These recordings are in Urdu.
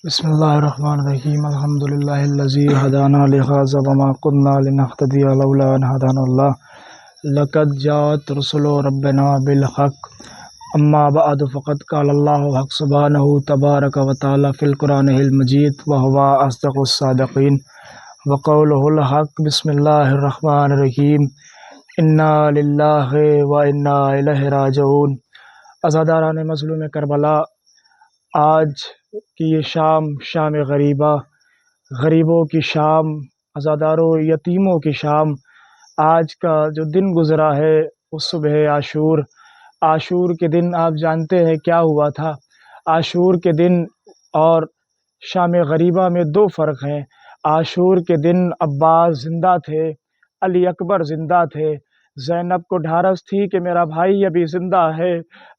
بسم اللہ الرحمن الرحیم الحمد للہ الذی ہدانا لہذا وما كنا لنهتدی لولا ان ہدانا اللہ لقد جاءت رسل ربنا بالحق اما بعد فقد قال اللہ حق سبحانہ تبارک و تعالی فی القرآن المجید وهو اصدق الصادقین وقولہ الحق بسم اللہ الرحمن الرحیم انا للہ و انا الیہ راجعون۔ عزاداران مظلوم کربلا، آج کی یہ شام غریبہ، غریبوں کی شام، عزاداروں یتیموں کی شام، آج کا جو دن گزرا ہے وہ صبح عاشور کے دن آپ جانتے ہیں کیا ہوا تھا۔ عاشور کے دن اور شام غریبہ میں دو فرق ہیں۔ عاشور کے دن عباس زندہ تھے، علی اکبر زندہ تھے، زینب کو ڈھارس تھی کہ میرا بھائی ابھی زندہ ہے،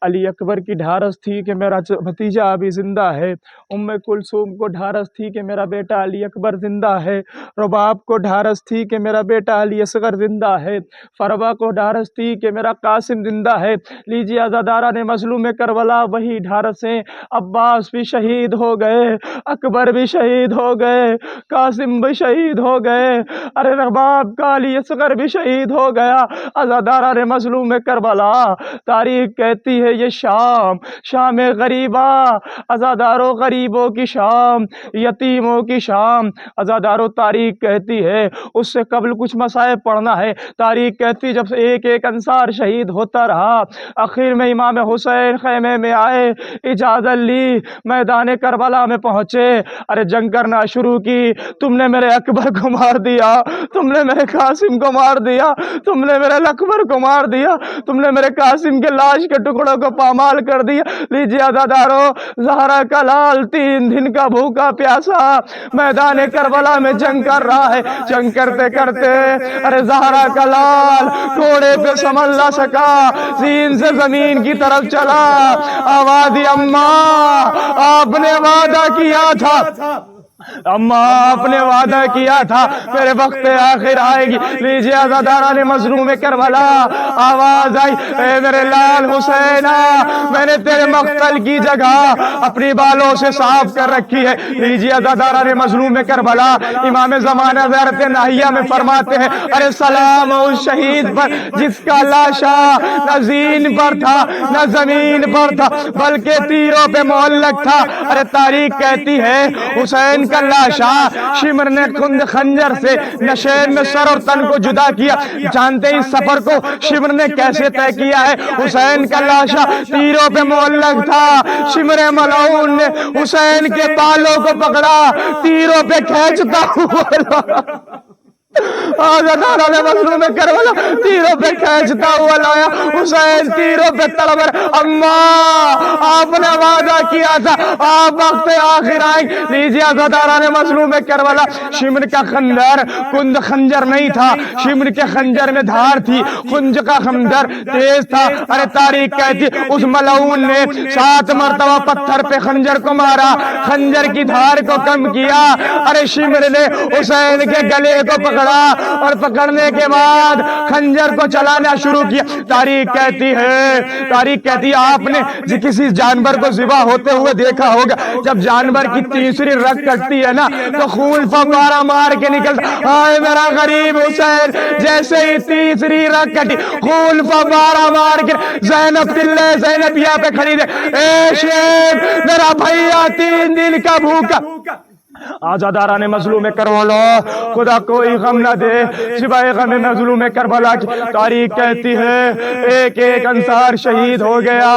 علی اکبر کی ڈھارس تھی کہ میرا بھتیجا ابھی زندہ ہے، ام کلثوم کو ڈھارس تھی کہ میرا بیٹا علی اکبر زندہ ہے، رباب کو ڈھارس تھی کہ میرا بیٹا علی اصغر زندہ ہے، فروا کو ڈھارس تھی کہ میرا قاسم زندہ ہے۔ لیجیے عزاداران مظلوم کربلا، وہی ڈھارسیں، عباس بھی شہید ہو گئے، اکبر بھی شہید ہو گئے، قاسم بھی شہید ہو گئے، ارے رباب کا علی اصغر بھی شہید ہو گیا۔ عزاداران مظلوم کربلا، تاریخ کہتی ہے یہ شام غریبہ، عزاداروں غریبوں کی شام، یتیموں کی شام۔ عزاداروں تاریخ کہتی ہے، اس سے قبل کچھ مصائب پڑھنا ہے۔ تاریخ کہتی جب سے ایک ایک انصار شہید ہوتا رہا، آخر میں امام حسین خیمے میں آئے، اجازت لی، میدان کربلا میں پہنچے، ارے جنگ کرنا شروع کی۔ تم نے میرے اکبر کو مار دیا، تم نے میرے قاسم کو مار دیا، تم نے میرے اکبر کو مار دیا، تم نے میرے قاسم کے لاش کے ٹکڑوں کو پامال کر دیا۔ لیجیے عزاداروں، زہرا کا لال 3 دن کا بھوکا پیاسا میدان کربلا میں جنگ کر رہا ہے۔ جنگ کرتے کرتے ارے زہرا کا لال گھوڑے پہ سنبھل نہ سکا، زین سے زمین کی طرف چلا، آواز دی اماں آپ نے وعدہ کیا تھا، اماں آپ نے وعدہ کیا تھا میرے وقت آخر آئے گی۔ لیجیے عزاداران مظلوم کربلا، آواز آئی، اے میرے لال حسینہ، میں نے تیرے مقتل کی جگہ اپنی بالوں سے صاف کر رکھی ہے۔ لیجیے عزاداران مظلوم کربلا، امام زمانہ حضرت ناہیہ میں فرماتے ہیں، ارے سلام اس شہید پر جس کا لاشا نہ زین پر تھا نہ زمین پر تھا بلکہ تیروں پہ معلق تھا۔ ارے تاریخ کہتی ہے حسین کا لاشا شمر نے خنجر سے نشین میں سر اور تن کو جدا کیا۔ جانتے ہیں اس سفر کو شمر نے کیسے طے کیا ہے؟ حسین کا لاشا تیروں پہ معلق تھا، شمر ملعون نے حسین کے بالوں کو پکڑا، تیروں پہ کھینچتا ہوا عزاداران مظلوم کربلا تیروں پہ کھینچتا ہوا لایا، حسین تیروں پہ تڑپ رہا، اماں آپ نے وعدہ کیا تھا آپ وقت آخر آئیں۔ لیجیے عزاداران مظلوم کربلا، شمر کا خنجر کند خنجر نہیں تھا، شمر کے خنجر میں دھار تھی، کنج کا خنجر تیز تھا۔ ارے تاریخ کہتی اس ملعون نے 7 مرتبہ پتھر پہ خنجر کو مارا، خنجر کی دھار کو کم کیا، ارے شمر نے حسین کے گلے کو پکڑا اور پکڑنے کے بعد خنجر کو چلانا شروع کیا۔ تاریخ کہتی ہے آپ نے کسی جانور کو ذبح ہوتے ہوئے دیکھا ہوگا، جب جانور کی تیسری رگ کٹتی ہے نا تو خون فوارہ مار کے نکلتا، ہائے میرا غریب حسین، جیسے ہی تیسری رگ کٹی خون فوارہ مار کے زینب تلے زینبیہ پہ کھڑی دے، اے شیب میرا بھائیا 3 دن کا بھوکا۔ عزاداران مظلوم کربلا، خدا کوئی غم نہ دے سوائے غم مظلوم کربلا کی۔ تاریخ کہتی ہے ایک ایک انصار شہید ہو گیا۔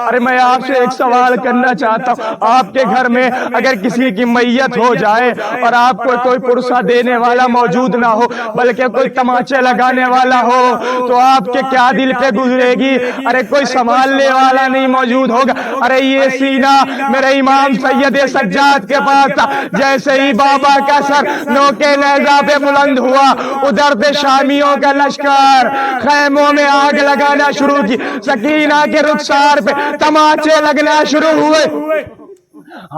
ارے میں آپ سے ایک سوال کرنا چاہتا ہوں، آپ کے گھر میں اگر کسی کی میت ہو جائے اور آپ کو کوئی پرسہ دینے والا موجود نہ ہو بلکہ کوئی تماچے لگانے والا ہو تو آپ کے کیا دل پہ گزرے گی؟ ارے کوئی سنبھالنے والا نہیں موجود ہوگا۔ ارے یہ سینہ میرے امام سید سجاد کے پاس تھا، جیسے ہی بابا کا سر نوکے نیزہ پہ بلند ہوا، ادھر سے شامیوں کا لشکر خیموں میں آگ لگانا شروع کی، سکینہ کے رخسار پہ تماچے لگنا شروع ہوئے۔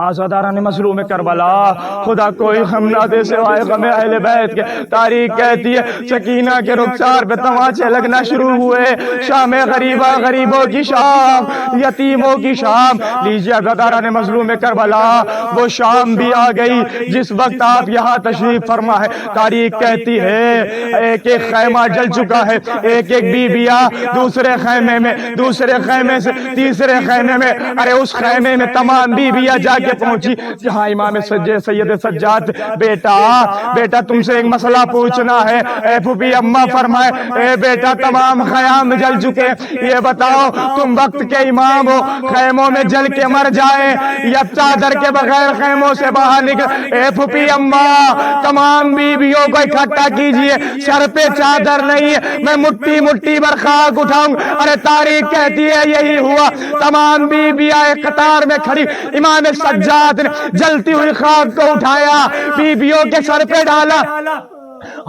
آزاداران مظلوم کربلا، خدا کوئی غم نہ دے سوائے غم اہل بیت کے۔ تاریخ کہتی ہے سکینہ کے رخسار پہ تماچے لگنا شروع ہوئے، شام غریبہ، غریبوں کی شام، یتیموں کی شام۔ لیجیے آزاداران مظلوم کربلا، وہ شام بھی آ گئی جس وقت آپ یہاں تشریف فرما ہے۔ تاریخ کہتی ہے ایک ایک خیمہ جل چکا ہے، ایک ایک بیویاں دوسرے خیمے میں، دوسرے خیمے سے تیسرے خیمے میں، ارے اس خیمے میں تمام بیویاں جا کے پہنچی جہاں امام سید سجاد بیٹا تم سے ایک مسئلہ پوچھنا ہے۔ اے پھوپھی اماں فرمائے اے بیٹا تمام خیام جل چکے، یہ بتاؤ تم وقت کے امام ہو، خیموں میں جل کے مر جائے یا چادر کے بغیر خیموں سے باہر نکل؟ اے پھوپھی اماں تمام بیویوں کو اکٹھا کیجئے، سر پہ چادر نہیں ہے، میں مٹھی مٹھی بھر خاک اٹھاؤں۔ ارے تاریخ کہتی ہے یہی ہوا، تمام بیویاں ایک قطار میں کھڑی، امام سجاد نے جلتی ہوئی خاک کو اٹھایا، بیویوں کے سر پہ ڈالا۔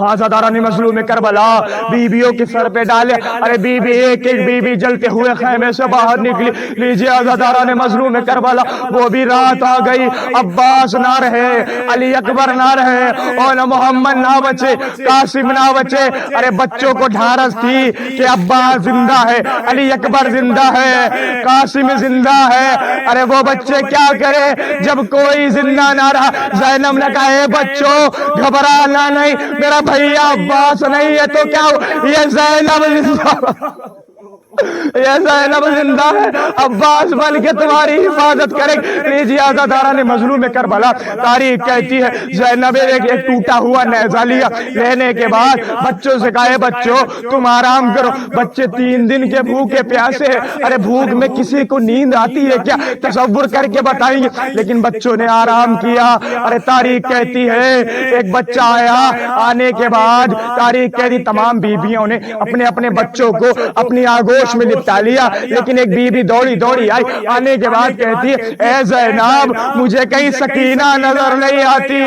آزاداران مظلوم کربلا بیویوں کے سر پہ ڈالے، ارے بیوی ایک ایک بیوی جلتے ہوئے خیمے سے باہر نکلی۔ لیجیے آزاداران مظلوم کربلا، وہ بھی رات آ گئی، عباس نہ رہے، علی اکبر نہ رہے، اور محمد نہ بچے، قاسم نہ بچے۔ ارے بچوں کو ڈھارس تھی کہ عباس زندہ ہے، علی اکبر زندہ ہے، قاسم زندہ ہے۔ ارے وہ بچے کیا کرے جب کوئی زندہ نہ رہا؟ زینب نے کہا اے بچوں گھبرانا نہیں، میرا بھیا عباس نہیں ہے تو کیا ہو، یہ زینب زندہ ہے، عباس بن کے تمہاری حفاظت کرے۔ لیجیے آزاداران مظلوم کربلا، تاریخ کہتی ہے زینب ایک ٹوٹا ہوا نیزہ لیا، لینے کے بعد بچوں سے کہا بچوں تم آرام کرو، بچے 3 دن کے بھوکے پیاسے ہیں۔ ارے بھوک میں کسی کو نیند آتی ہے کیا؟ تصور کر کے بتائیں گے، لیکن بچوں نے آرام کیا۔ ارے تاریخ کہتی ہے ایک بچہ آیا، آنے کے بعد تاریخ کہتی تمام بیویوں نے اپنے اپنے بچوں کو اپنی آگوش میں لپٹا لیا، لیکن ایک بیوی دوڑی آئی، آنے کے بعد کہتی ہے اے زینب مجھے کہیں سکینہ نظر نہیں آتی۔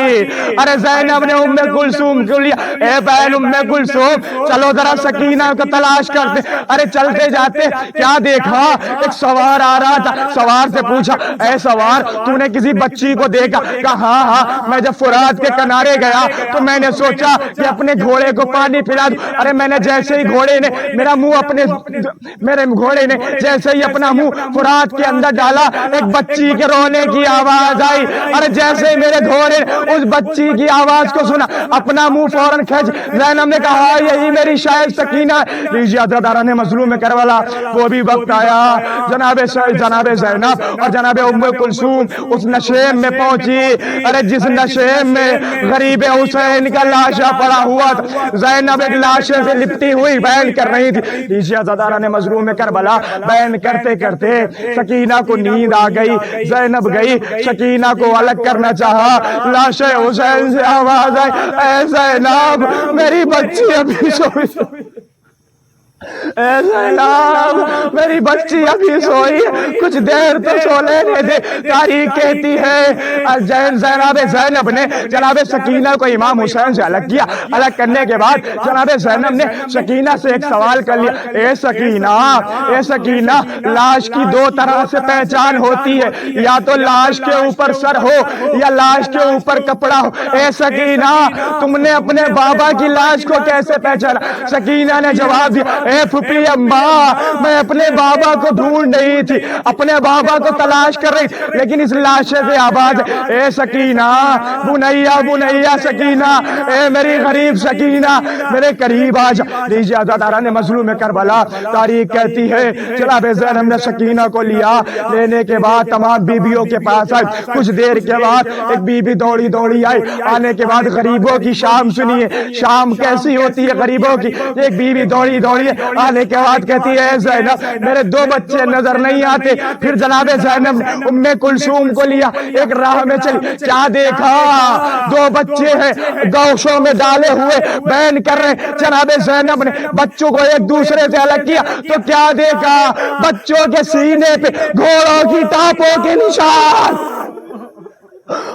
ارے زینب نے ام کلثوم کو لیا، اے بہن ام کلثوم چلو ذرا سکینہ کو تلاش کرتے۔ ارے چلتے جاتے کیا دیکھا، ایک سوار آ رہا تھا، سوار سے پوچھا اے سوار تو نے کسی بچی کو دیکھا؟ کہا ہاں میں جب فرات کے کنارے گیا تو میں نے سوچا کہ اپنے گھوڑے کو پانی پلا دوں۔ ارے میں نے جیسے ہی گھوڑے نے میرے گھوڑے نے جیسے ہی اپنا منہ فرات کے اندر ڈالا، ایک بچی کے رونے کی آواز آئی۔ ارے جیسے ہی میرے گھوڑے اس بچی کی آواز کو سنا، اپنا منہ فوراً کھینچ، زینب نے کہا یہی میری شاید سکینہ ہے۔ لیجیے آزاداران مظلوم کربلا، وہ بھی وقت آیا جناب زینب اور جناب ام کلثوم اس نشیم میں پہنچی۔ ارے جس نشیم میں غریب حسین کا لاشا پڑا ہوا تھا، زینب ایک لاشے سے لپٹی ہوئی بیان کر رہی تھی۔ لیجیے آزاداران مظلوم کربلا، بیان کرتے کرتے سکینہ کو نیند آ گئی، زینب گئی سکینہ کو الگ کرنا چاہا، لاش حسین سے آواز آئی اے زینب میری بچی ابھی سوئی، اے زینب میری بچی ابھی سوئی، کچھ دیر تو سو لینے دے۔ تاریخ کہتی ہے زینب نے جناب سکینہ کو امام حسین سے الگ کیا، الگ کرنے کے بعد جناب زینب نے سکینہ سے ایک سوال کر لیا اے سکینہ لاش کی 2 طرح سے پہچان ہوتی ہے، یا تو لاش کے اوپر سر ہو یا لاش کے اوپر کپڑا ہو۔ اے سکینہ تم نے اپنے بابا کی لاش کو کیسے پہچانا؟ سکینہ نے جواب دیا اے پھوپھی اماں میں اپنے بابا کو ڈھونڈ رہی تھی، اپنے بابا کو تلاش کر رہی، لیکن اس لاشے سے آواز اے سکینہ بنیا سکینہ، اے میری غریب سکینہ میرے قریب آ جا۔ لیجیے آزاداران مظلوم کربلا، تاریخ کہتی ہے جناب زینب نے سکینہ کو لیا، لینے کے بعد تمام بیویوں کے پاس آئی۔ کچھ دیر کے بعد ایک بیوی دوڑی آئی، آنے کے بعد غریبوں کی شام سنیے، شام کیسی ہوتی ہے غریبوں کی۔ ایک بیوی دوڑی آنے کے بعد کہتی ہے زینب میرے 2 بچے نظر نہیں آتے۔ پھر جناب زینب نے ام کلثوم کو لیا، ایک راہ میں چلی، کیا دیکھا 2 بچے ہیں گوشوں میں ڈالے ہوئے بیان کر رہے۔ جناب زینب نے بچوں کو ایک دوسرے سے الگ کیا تو کیا دیکھا، بچوں کے سینے پہ گھوڑوں کی ٹاپوں کے نشان۔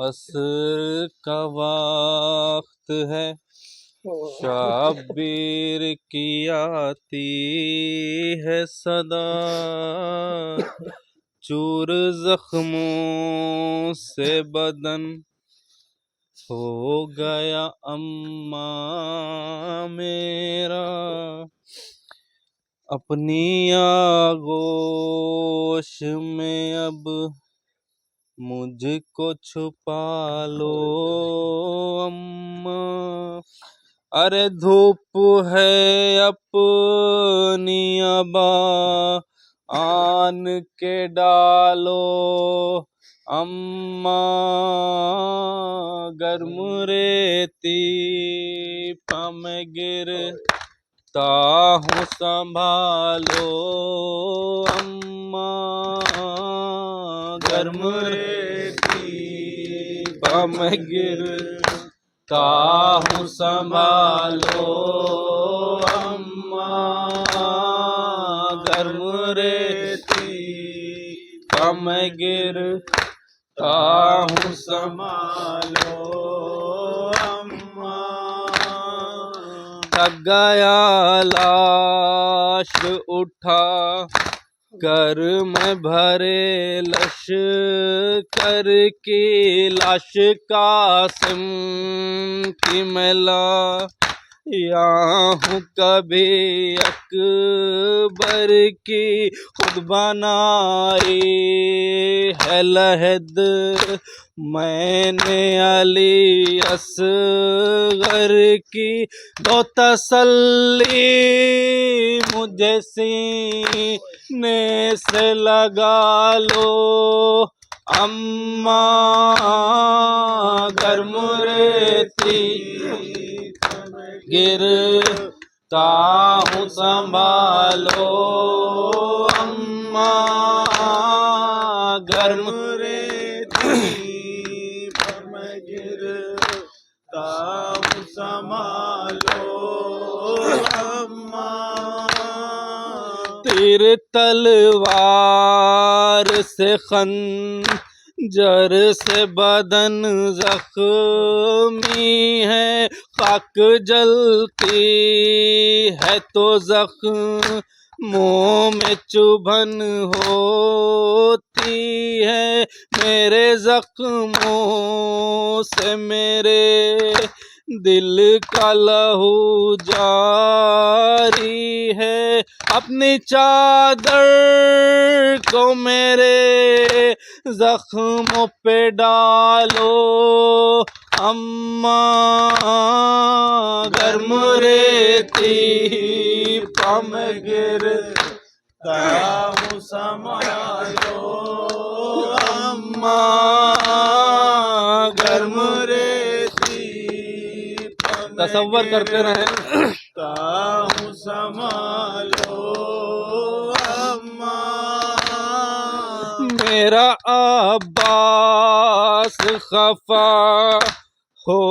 عصر کا وقت ہے، شبیر کی آتی ہے صدا، چور زخموں سے بدن ہو گیا اماں میرا، اپنی آغوش میں اب مجھ کو چھپا لو اماں، ارے دھوپ ہے اپنی ابا آن کے ڈالو اماں، گرم ریتی پا میں گرتا ہوں سنبھالو اماں، گرم ریتی پا میں گرتا ہوں سنبھالو اماں، گرم ریتی پا میں گرتا ہوں سنبھالو اماں، تھک گیا لاش اٹھا کر میں بھرے لشکر کی، لاش قاسم کی میں لایا ہوں کبھی اکبر کی، خود بنائی ہے لحد میں نے علی اصغر کی، دو تسلی مجھے سینے سے لگا لو اماں، گرم ریتی گرتا ہوں سنبھالو اماں، گرم ریتی پر میں گرتا ہوں سنبھالو اماں، تیر تلوار سے خنجر سے بدن زخمی ہے، خاک جلتی ہے تو زخموں میں چبھن ہوتی ہے، میرے زخموں سے میرے دل کا لہو جاری ہے، اپنی چادر کو میرے زخموں پہ ڈالو اماں، گرم ریتی پا میں گرتا ہوں سنبھالو اماں، گرم ریتی تصور کرتے رہیں ہوں سنبھالو اماں، میرا عباس خفا ہو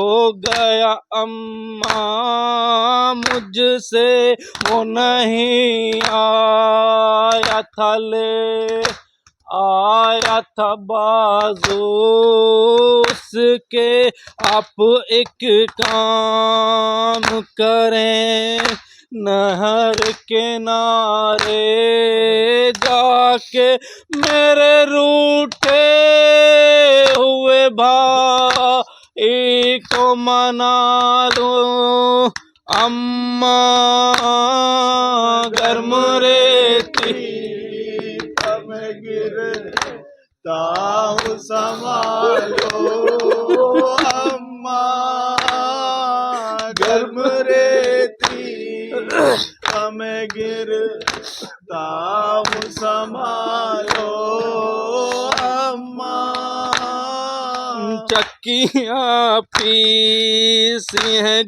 گیا اماں مجھ سے، وہ نہیں آیا تھا لے آیا تھا بازو اس کے، آپ ایک کام کریں نہر کنارے جا کے میرے روٹھے ہوئے بھائی کو منا لو اماں، گرم ریتی پا میں گرتا ہوں سنبھالو اماں، گرم ریتی پا میں گرتا ہوں سنبھالو اماں، چکیاں پیسی ہیں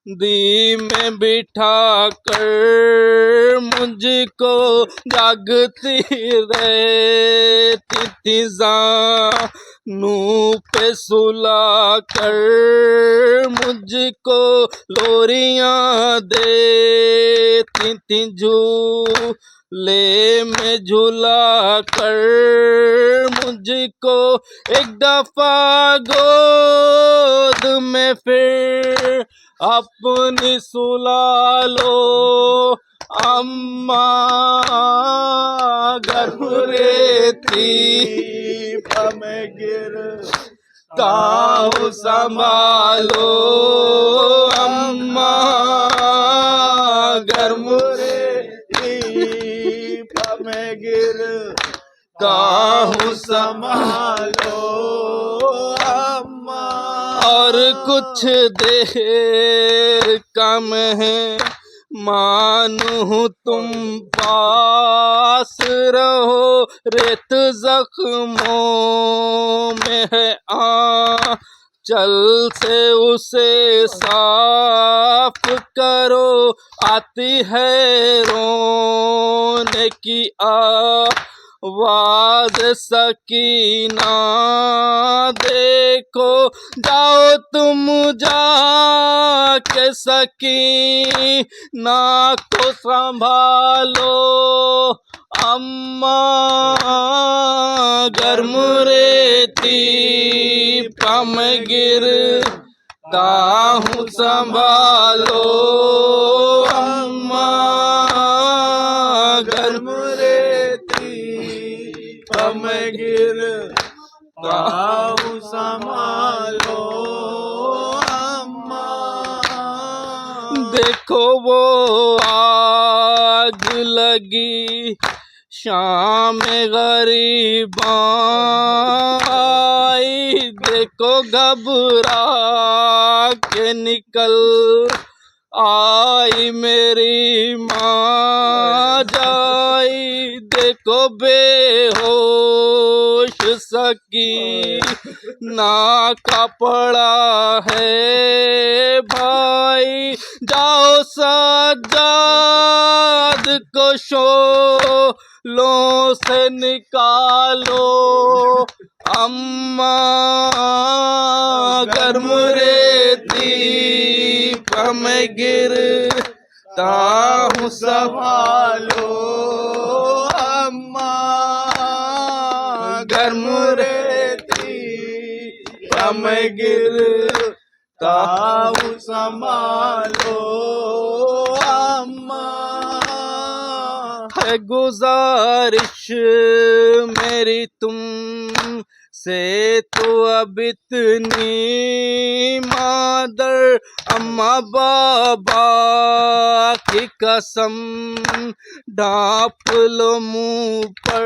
دی میں بٹھا کر مجھ کو جاگتی رہتی تھی زانوں پہ سلا کر مجھ کو لوریاں دیتی تھی جھولے میں جھلا کر مجھ کو ایک دفعہ گود میں پھر اپنی سلا لو اماں گرم ریتی میں گرتا ہوں سنبھالو اماں گرم ریتی میں گرتا ہوں سنبھالو اور کچھ دیر کم ہے مانو تم پاس رہو ریت زخموں میں ہے چل سے اسے صاف کرو آتی ہے رونے کی آواز سکینہ دیکھو جاؤ تم جا کے سکینہ کو سنبھالو اماں گرم ریتی میں گرتا ہوں سنبھالو اماں گرم ریتی میں گرتا ہوں سنبھالو اماں دیکھو وہ آگ لگی شام غریباں آئی دیکھو گھبرا کے نکل آئی میری ماں جائی دیکھو بے ہوش سکینہ کا پڑا ہے بھائی جاؤ سجاد کو شعلوں سے نکالو اماں گرم ریتی میں گرتا ہوں سنبھالو اماں گرم ریتی میں گرتا ہوں سنبھالو اماں ہے گزارش میری تم سے تو اب اتنی مادر اماں بابا کی قسم ڈھانپ لو منہ پر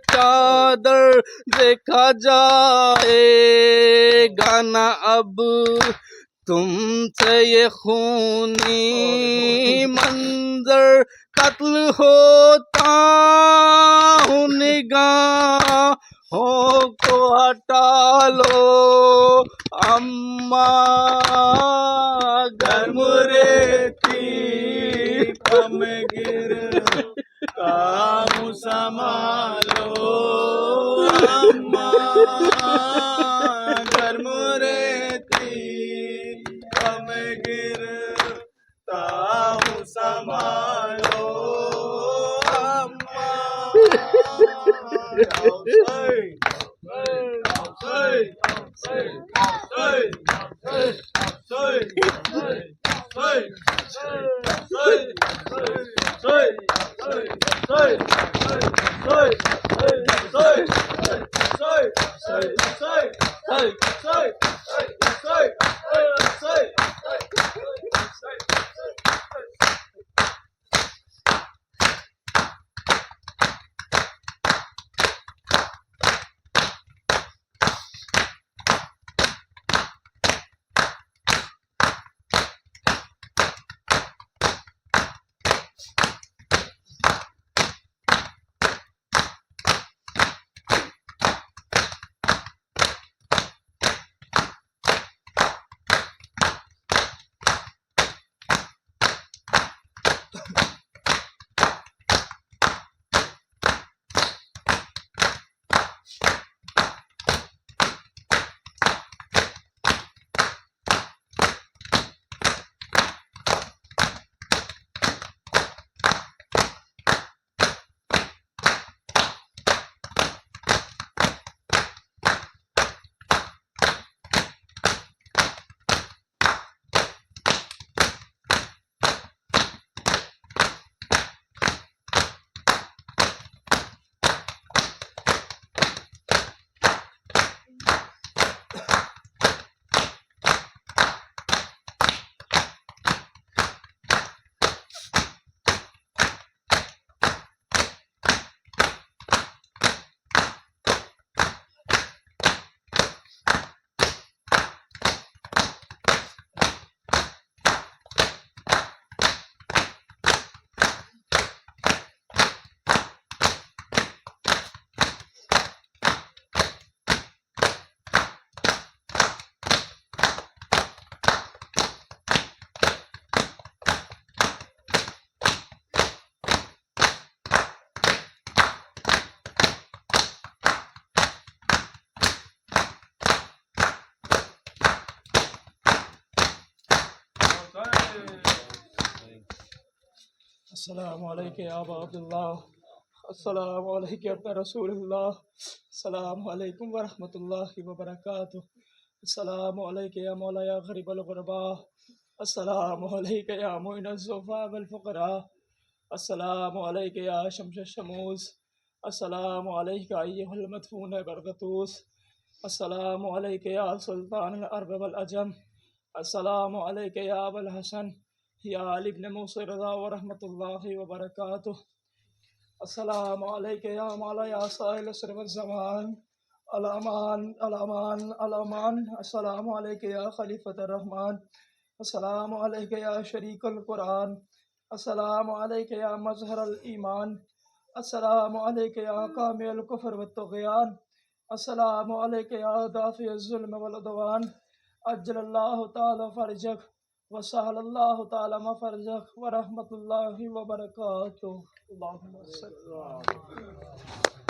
چادر دیکھا جائے گا نہ اب تم سے یہ خونی منظر قتل ہوتا ہوں نگاہوں کو ہٹا لو اماں گرم ریتی میں گرتا ہوں سنبھالو اماں گرم ریتی میں گرتا ہوں سنبھالو السلام علیکم یا ابا عبداللہ، السلام علیکم یا رسول اللہ، السلام علیکم ورحمۃ اللہ وبرکاتہ، السلام علیکم یا مولا یا غریب الغرباء، السلام علیکم یا معین الضعفاء والفقراء، السلام علیکم یا شمس الشموس، السلام علیکم ایھا المدفون برغطوس، السلام علیکم یا سلطان العرب والعجم، السلام علیکم یا ابا الحسن یا علی بن موسی رضا ورحمۃ اللہ وبرکاتہ، السلام علیکم یا مولا یا سائل السر والزمان، الامان الامان الامان، السلام علیکم یا خلیفۃ الرحمن، السلام علیکم یا شریک القرآن، السلام علیکم یا مظہر الایمان، السلام علیکم یا کامل الکفر والطغیان، السلام علیکم یا دافع الظلم والعدوان، عجل اللہ تعالی فرجک وسہل اللہ تعالی مفرجک ورحمۃ اللہ وبرکاتہ۔ اللہم صل